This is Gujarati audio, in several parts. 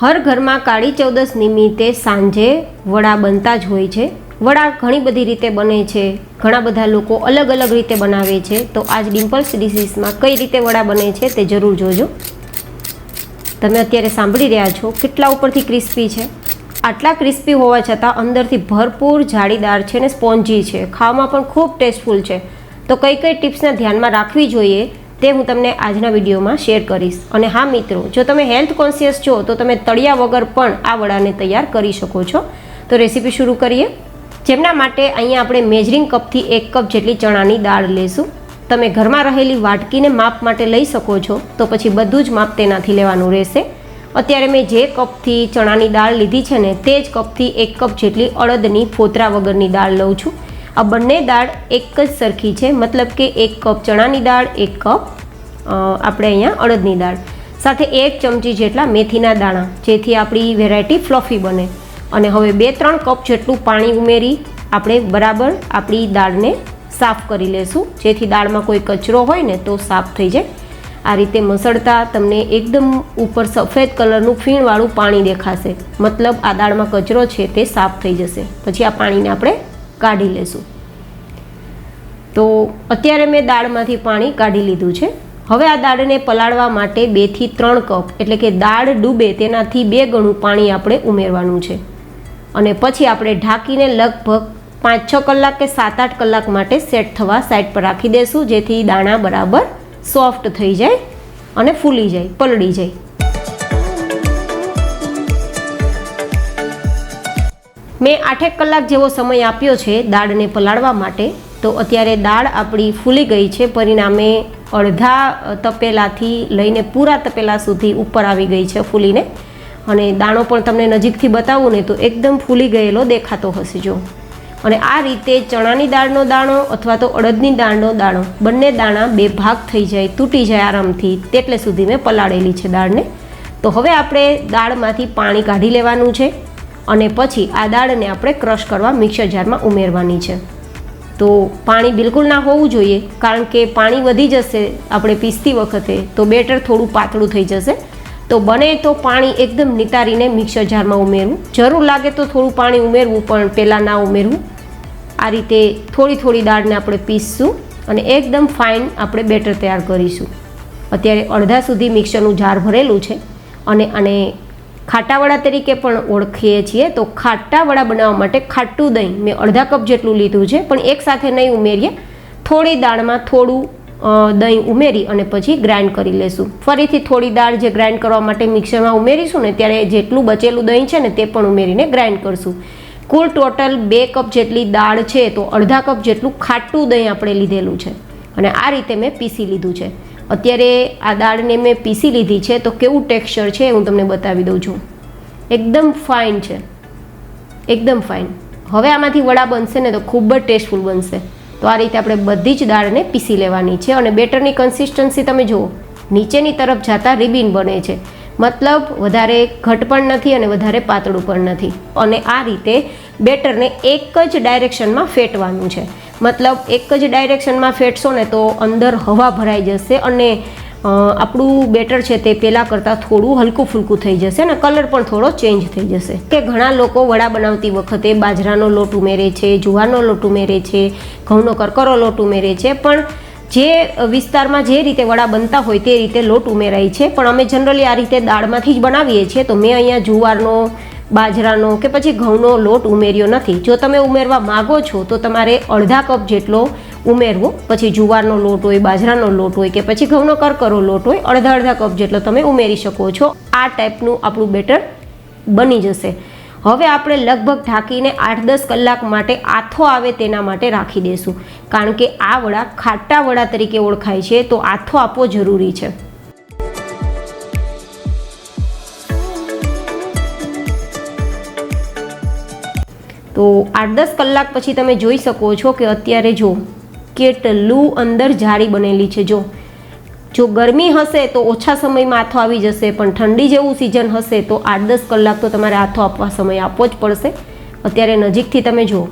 હર ઘરમાં કાળી ચૌદસ નિમિત્તે સાંજે વડા બનતા જ હોય છે। વડા ઘણી બધી રીતે બને છે, ઘણા બધા લોકો અલગ અલગ રીતે બનાવે છે। તો આજ ડિમ્પલ્સ ડિશીસમાં કઈ રીતે વડા બને છે તે જરૂર જોજો। તમે અત્યારે સાંભળી રહ્યા છો કેટલા ઉપરથી ક્રિસ્પી છે। આટલા ક્રિસ્પી હોવા છતાં અંદરથી ભરપૂર જાળીદાર છે ને સ્પોન્જી છે, ખાવામાં પણ ખૂબ ટેસ્ટફુલ છે। તો કઈ કઈ ટિપ્સને ધ્યાનમાં રાખવી જોઈએ તે હું તમને આજના વિડીયોમાં શેર કરીશ। અને હા મિત્રો, જો તમે હેલ્થ કોન્શિયસ છો તો તમે તળિયા વગર પણ આ વડાને તૈયાર કરી શકો છો। તો રેસીપી શરૂ કરીએ। જેમના માટે અહીંયા આપણે મેજરિંગ કપથી 1 કપ જેટલી ચણાની દાળ લેશું। તમે ઘરમાં રહેલી વાટકીને માપ માટે લઈ શકો છો, તો પછી બધું જ માપ તેનાથી લેવાનું રહેશે। અત્યારે મેં જે કપથી ચણાની દાળ લીધી છે ને તે જ કપથી 1 કપ જેટલી અડદની ફોતરા વગરની દાળ લઉં છું। આ બંને દાળ એક જ સરખી છે, મતલબ કે 1 કપ ચણાની દાળ, 1 કપ આપણે અહીંયા અડદની દાળ, સાથે 1 ચમચી જેટલા મેથીના દાણા, જેથી આપણી વેરાયટી ફ્લફી બને। અને હવે 2-3 કપ જેટલું પાણી ઉમેરી આપણે બરાબર આપણી દાળને સાફ કરી લેશું, જેથી દાળમાં કોઈ કચરો હોય ને તો સાફ થઈ જાય। આ રીતે મસળતા તમને એકદમ ઉપર સફેદ કલરનું ફીણવાળું પાણી દેખાશે, મતલબ આ દાળમાં કચરો છે તે સાફ થઈ જશે। પછી આ પાણીને આપણે કાઢી લેશું। તો અત્યારે મેં દાળમાંથી પાણી કાઢી લીધું છે। હવે આ દાળને પલાળવા માટે 2 થી 3 કપ એટલે કે દાળ ડૂબે તેનાથી 2 ગણું પાણી આપણે ઉમેરવાનું છે। અને પછી આપણે ઢાંકીને લગભગ 5-6 કલાક કે 7-8 કલાક માટે સેટ થવા સાઈડ પર રાખી દેશું, જેથી દાણા બરાબર સોફ્ટ થઈ જાય અને ફૂલી જાય, પલળી જાય। મેં 8 કલાક જેવો સમય આપ્યો છે દાળને પલાળવા માટે। તો અત્યારે દાળ આપણી ફૂલી ગઈ છે, પરિણામે અડધા તપેલાથી લઈને પૂરા તપેલા સુધી ઉપર આવી ગઈ છે ફૂલીને। અને દાણો પણ તમને નજીકથી બતાવું ને તો એકદમ ફૂલી ગયેલો દેખાતો હશે જો। અને આ રીતે ચણાની દાળનો દાણો અથવા તો અડદની દાળનો દાણો, બંને દાણા 2 ભાગ થઈ જાય, તૂટી જાય આરામથી, તેટલે સુધી મેં પલાળેલી છે દાળને। તો હવે આપણે દાળમાંથી પાણી કાઢી લેવાનું છે અને પછી આ દાળને આપણે ક્રશ કરવા મિક્સર જારમાં ઉમેરવાની છે। તો પાણી બિલકુલ ના હોવું જોઈએ, કારણ કે પાણી વધી જશે આપણે પીસતી વખતે તો બેટર થોડું પાતળું થઈ જશે। તો બને તો પાણી એકદમ નિતારીને મિક્સર જારમાં ઉમેરવું, જરૂર લાગે તો થોડું પાણી ઉમેરવું, પણ પહેલાં ના ઉમેરવું। આ રીતે થોડી થોડી દાળને આપણે પીસશું અને એકદમ ફાઇન આપણે બેટર તૈયાર કરીશું। અત્યારે અડધા સુધી મિક્સરનું જાર ભરેલું છે અને આને ખાટા વડા તરીકે પણ ઓળખીએ છીએ। તો ખાટા વડા બનાવવા માટે ખાટું દહીં મેં અડધા કપ જેટલું લીધું છે, પણ એકસાથે નહીં ઉમેરીએ, થોડી દાળમાં થોડું દહીં ઉમેરી અને પછી ગ્રાઇન્ડ કરી લેશું। ફરીથી થોડી દાળ જે ગ્રાઇન્ડ કરવા માટે મિક્સરમાં ઉમેરીશું ને ત્યારે જેટલું બચેલું દહીં છે ને તે પણ ઉમેરીને ગ્રાઇન્ડ કરશું। કુલ ટોટલ 2 કપ જેટલી દાળ છે, તો અડધા કપ જેટલું ખાટું દહીં આપણે લીધેલું છે અને આ રીતે મેં પીસી લીધું છે। અત્યારે આ દાળને મેં પીસી લીધી છે તો કેવું ટેક્સચર છે હું તમને બતાવી દઉં છું। એકદમ ફાઇન છે, એકદમ ફાઇન। હવે આમાંથી વડા બનશે ને તો ખૂબ જ ટેસ્ટફુલ બનશે। તો આ રીતે આપણે બધી જ દાળને પીસી લેવાની છે અને બેટરની કન્સિસ્ટન્સી તમે જુઓ, નીચેની તરફ જતા રિબિન બને છે, મતલબ વધારે ઘટ પણ નથી અને વધારે પાતળું પણ નથી। અને આ રીતે બેટરને એક જ ડાયરેક્શનમાં ફેટવાનું છે, મતલબ એક જ ડાયરેક્શનમાં ફેટશો ને તો અંદર હવા ભરાઈ જશે અને આપણું બેટર છે તે પહેલાં કરતાં થોડું હલકું ફૂલકું થઈ જશે અને કલર પણ થોડો ચેન્જ થઈ જશે। કે ઘણા લોકો વડા બનાવતી વખતે બાજરાનો લોટ ઉમેરે છે, જુવારનો લોટ ઉમેરે છે, ઘઉંનો કરકરો લોટ ઉમેરે છે, પણ જે વિસ્તારમાં જે રીતે વડા બનતા હોય તે રીતે લોટ ઉમેરાય છે। પણ અમે જનરલી આ રીતે દાળમાંથી જ બનાવીએ છીએ, તો મેં અહીંયા જુવારનો, બાજરાનો કે પછી ઘઉંનો લોટ ઉમેર્યો નથી। જો તમે ઉમેરવા માગો છો તો તમારે અડધા કપ જેટલો ઉમેરવો, પછી જુવારનો લોટ હોય, બાજરાનો લોટ હોય કે પછી ઘઉંનો કરકરો લોટ હોય, અડધા કપ જેટલો તમે ઉમેરી શકો છો। આ ટાઈપનું આપણું બેટર બની જશે। હવે આપણે લગભગ ઢાંકીને 8-10 કલાક માટે આથો આવે તેના માટે રાખી દઈશું, કારણ કે આ વડા ખાટા વડા તરીકે ઓળખાય છે, તો આથો આપવો જરૂરી છે। તો 8-10 કલાક પછી તમે જોઈ શકો છો કે અત્યારે જો કેટલું અંદર જાળી બનેલી છે। જો ગરમી હશે તો ઓછા સમયમાં આથો આવી જશે, પણ ઠંડી જેવું સિઝન હશે તો 8-10 કલાક તો તમારે આથો આપવા સમય આપવો જ પડશે। અત્યારે નજીકથી તમે જુઓ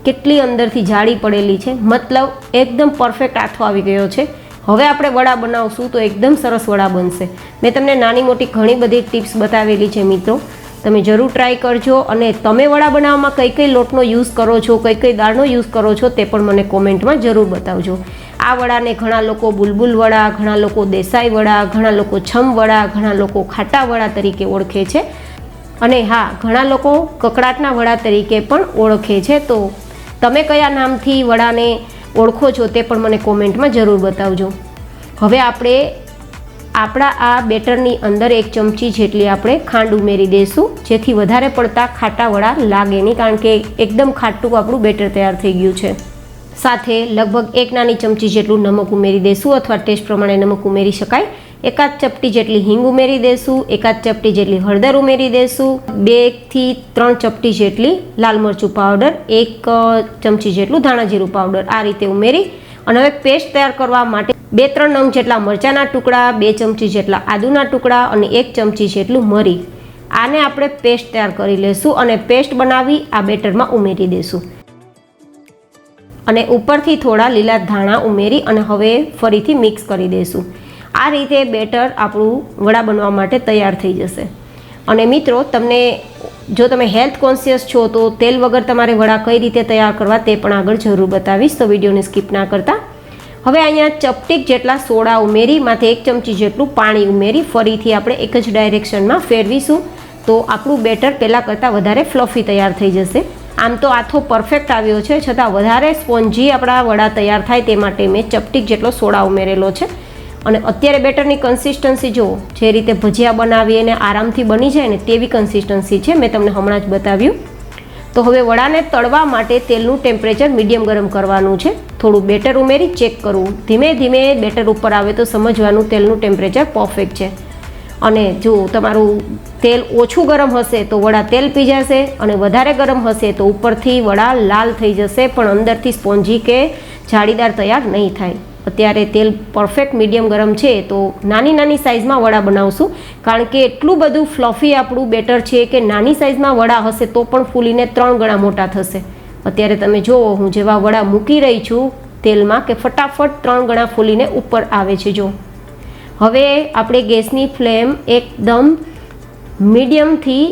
કેટલી અંદરથી જાળી પડેલી છે, મતલબ એકદમ પરફેક્ટ આથો આવી ગયો છે। હવે આપણે વડા બનાવશું તો એકદમ સરસ વડા બનશે. મેં તમને નાની મોટી ઘણી બધી ટિપ્સ બતાવેલી છે મિત્રો, તમે જરૂર ટ્રાય કરજો. અને તમે વડા બનાવવામાં કઈ કઈ લોટનો યુઝ કરો છો, કઈ કઈ દાળનો યુઝ કરો છો તે પણ મને કોમેન્ટમાં જરૂર બતાવજો. આ વડાને ઘણા લોકો બુલબુલ વડા, ઘણા લોકો દેસાઈ વડા, ઘણા લોકો છમ વડા, ઘણા લોકો ખાટા વડા તરીકે ઓળખે છે. અને હા, ઘણા લોકો કકડાટના વડા તરીકે પણ ઓળખે છે. તો તમે કયા નામથી વડાને ઓળખો છો તે પણ મને કોમેન્ટમાં જરૂર બતાવજો. હવે આપણે આપણા આ બેટરની અંદર 1 ચમચી જેટલી આપણે ખાંડ ઉમેરી દઈશું, જેથી વધારે પડતા ખાટા વડા લાગે નહીં, કારણ કે એકદમ ખાટું આપણું બેટર તૈયાર થઈ ગયું છે. સાથે લગભગ 1 નાની ચમચી જેટલું નમક ઉમેરી દઈશું, અથવા ટેસ્ટ પ્રમાણે નમક ઉમેરી શકાય. 1 ચપટી જેટલી હિંગ ઉમેરી દઈશું, 1 ચપટી જેટલી હળદર ઉમેરી દઈશું, 2 થી 3 ચપટી જેટલી લાલ મરચું પાવડર, 1 ચમચી જેટલું ધાણા જીરું પાવડર, આ રીતે ઉમેરી અને હવે પેસ્ટ તૈયાર કરવા માટે 2-3 નંગ જેટલા મરચાંના ટુકડા, 2 ચમચી જેટલા આદુના ટુકડા અને 1 ચમચી જેટલું મરી, આને આપણે પેસ્ટ તૈયાર કરી લઈશું. અને પેસ્ટ બનાવી આ બેટરમાં ઉમેરી દઈશું અને ઉપરથી થોડા લીલા ધાણા ઉમેરી અને હવે ફરીથી મિક્સ કરી દઈશું. આ રીતે બેટર આપણું વડા બનવા માટે તૈયાર થઈ જશે. અને મિત્રો, જો તમે હેલ્થ કોન્શિયસ છો તો તેલ વગર તમારે વડા કઈ રીતે તૈયાર કરવા તે પણ આગળ જરૂર બતાવીશ, તો વિડીયોને સ્કીપ ના કરતા. હવે અહીંયા ચપટીક જેટલા સોડા ઉમેરી માથે 1 ચમચી જેટલું પાણી ઉમેરી ફરીથી આપણે એક જ ડાયરેક્શનમાં ફેરવીશું, તો આપણું બેટર પહેલાં કરતાં વધારે ફ્લફી તૈયાર થઈ જશે. આમ તો આથો પરફેક્ટ આવ્યો છે, છતાં વધારે સ્પોન્જી આપણા વડા તૈયાર થાય તે માટે મેં ચપટીક જેટલો સોડા ઉમેરેલો છે. અને અત્યારે બેટરની કન્સિસ્ટન્સી જુઓ, જે રીતે ભજીયા બનાવીએ અને આરામથી બની જાય ને તેવી કન્સિસ્ટન્સી છે, મેં તમને હમણાં જ બતાવ્યું. તો હવે વડાને તળવા માટે તેલનું ટેમ્પરેચર મીડિયમ ગરમ કરવાનું છે. થોડું બેટર ઉમેરી ચેક કરવું, ધીમે ધીમે બેટર ઉપર આવે તો સમજવાનું તેલનું ટેમ્પરેચર પરફેક્ટ છે. અને જો તમારું તેલ ઓછું ગરમ હશે તો વડા તેલ પી જશે, અને વધારે ગરમ હશે તો ઉપરથી વડા લાલ થઈ જશે પણ અંદરથી સ્પોન્જી કે જાળીદાર તૈયાર નહીં થાય. અત્યારે તેલ પરફેક્ટ મીડિયમ ગરમ છે, તો નાની નાની સાઇઝમાં વડા બનાવશું, કારણ કે એટલું બધું ફ્લફી આપણું બેટર છે કે નાની સાઇઝમાં વડા હશે તો પણ ફૂલીને 3 ગણા મોટા થશે. અત્યારે તમે જુઓ, હું જેવા વડા મૂકી રહી છું તેલમાં કે ફટાફટ 3 ગણા ફૂલીને ઉપર આવે છે. જો હવે આપણે ગેસની ફ્લેમ એકદમ મીડિયમથી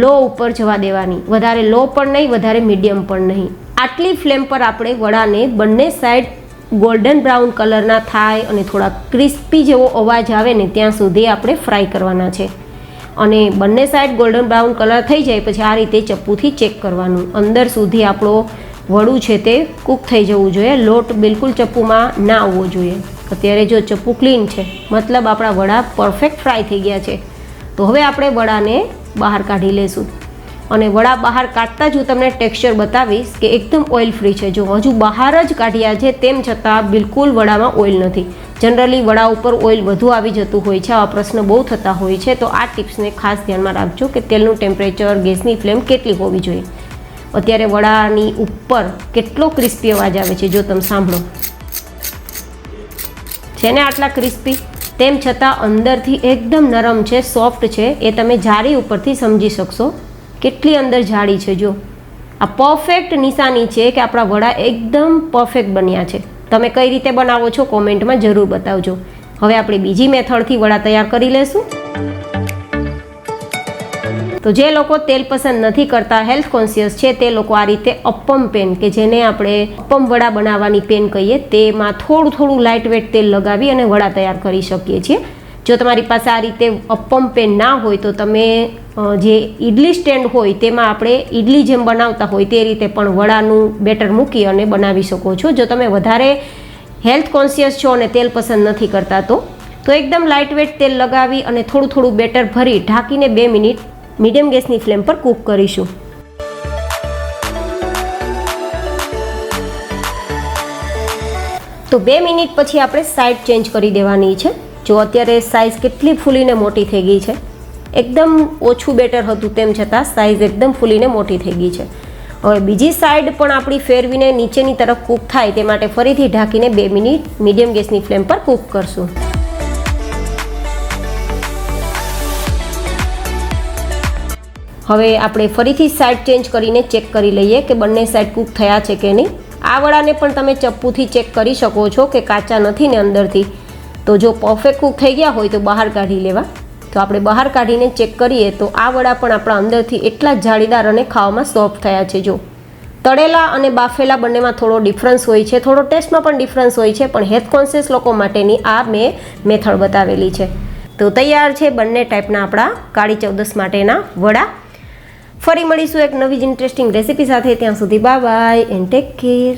લો ઉપર જવા દેવાની, વધારે લો પણ નહીં, વધારે મીડિયમ પણ નહીં. આટલી ફ્લેમ પર આપણે વડાને બંને સાઈડ ગોલ્ડન બ્રાઉન કલરના થાય અને થોડા ક્રિસ્પી જેવો અવાજ આવે ને ત્યાં સુધી આપણે ફ્રાય કરવાના છે. અને બંને સાઈડ ગોલ્ડન બ્રાઉન કલર થઈ જાય પછી આ રીતે ચપ્પુથી ચેક કરવાનું, અંદર સુધી આપણો વડું છે તે કૂક થઈ જવું જોઈએ, લોટ બિલકુલ ચપ્પુમાં ના આવવો જોઈએ. અત્યારે જો ચપ્પુ ક્લીન છે, મતલબ આપણા વડા પરફેક્ટ ફ્રાય થઈ ગયા છે. તો હવે આપણે વડાને બહાર કાઢી લઈશું. અને વડા બહાર કાઢતા જ હું તમને ટેક્સચર બતાવીશ કે એકદમ ઓઇલ ફ્રી છે. જો હજુ બહાર જ કાઢ્યા છે તેમ છતાં બિલકુલ વડામાં ઓઇલ નથી. જનરલી વડા ઉપર ઓઇલ વધુ આવી જતું હોય છે, આવા પ્રશ્ન બહુ થતા હોય છે. તો આ ટિપ્સને ખાસ ધ્યાનમાં રાખજો કે તેલનું ટેમ્પરેચર, ગેસની ફ્લેમ કેટલી હોવી જોઈએ. અત્યારે વડાની ઉપર કેટલો ક્રિસ્પી અવાજ આવે છે, જો તમે સાંભળો, છે ને આટલા ક્રિસ્પી, તેમ છતાં અંદરથી એકદમ નરમ છે, સોફ્ટ છે. એ તમે જાળી ઉપરથી સમજી શકશો કેટલી અંદર જાળી છે. જો આ પરફેક્ટ નિશાની છે કે આપણા વડા એકદમ પરફેક્ટ બન્યા છે. તમે કઈ રીતે બનાવો છો કોમેન્ટમાં જરૂર બતાવજો. હવે આપણે બીજી મેથડથી વડા તૈયાર કરી લેશું. તો જે લોકો તેલ પસંદ નથી કરતા, હેલ્થ કોન્શિયસ છે, તે લોકો આ રીતે અપ્પમ પેન, કે જેને આપણે અપ્પમ વડા બનાવવાની પેન કહીએ, તેમાં થોડું થોડું લાઇટ વેટ તેલ લગાવી અને વડા તૈયાર કરી શકીએ છીએ. જો તમારી પાસે આ રીતે અપ્પમ પેન ના હોય તો તમે જે ઇડલી સ્ટેન્ડ હોય તેમાં આપણે ઇડલી જેમ બનાવતા હોય તે રીતે પણ વડાનું બેટર મૂકી અને બનાવી શકો છો. જો તમે વધારે હેલ્થ કોન્શિયસ છો અને તેલ પસંદ નથી કરતા તો એકદમ લાઇટ વેટ તેલ લગાવી અને થોડું થોડું બેટર ભરી ઢાંકીને 2 મિનિટ મીડિયમ ગેસની ફ્લેમ પર કૂક કરીશું. તો 2 મિનિટ પછી આપણે સાઈડ ચેન્જ કરી દેવાની છે. જો અત્યારે સાઇઝ કેટલી ફૂલીને મોટી થઈ ગઈ છે, એકદમ ઓછું બેટર હતું તેમ છતાં સાઇઝ એકદમ ફૂલીને મોટી થઈ ગઈ છે. હવે બીજી સાઈડ પણ આપણી ફેરવીને નીચેની તરફ કૂક થાય તે માટે ફરીથી ઢાંકીને 2 મિનિટ મીડિયમ ગેસની ફ્લેમ પર કૂક કરશું. હવે આપણે ફરીથી સાઈડ ચેન્જ કરીને ચેક કરી લઈએ કે બંને સાઈડ કૂક થયા છે કે નહીં. આ વડાને પણ તમે ચપ્પુથી ચેક કરી શકો છો કે કાચા નથી ને અંદરથી. તો જો પરફેક્ટ કૂક થઈ ગયા હોય તો બહાર કાઢી લેવા. તો આપણે બહાર કાઢીને ચેક કરીએ તો આ વડા પણ આપણા અંદરથી એટલા જ જાળીદાર અને ખાવામાં સોફ્ટ થયા છે. જો તળેલા અને બાફેલા બંનેમાં થોડો ડિફરન્સ હોય છે, થોડો ટેસ્ટમાં પણ ડિફરન્સ હોય છે, પણ હેલ્થ કોન્શિયસ લોકો માટેની આ મેં મેથડ બતાવેલી છે. તો તૈયાર છે બંને ટાઈપના આપણા કાળી ચૌદસ માટેના વડા. ફરી મળીશું એક નવી જ ઇન્ટરેસ્ટિંગ રેસીપી સાથે. ત્યાં સુધી bye bye and take care.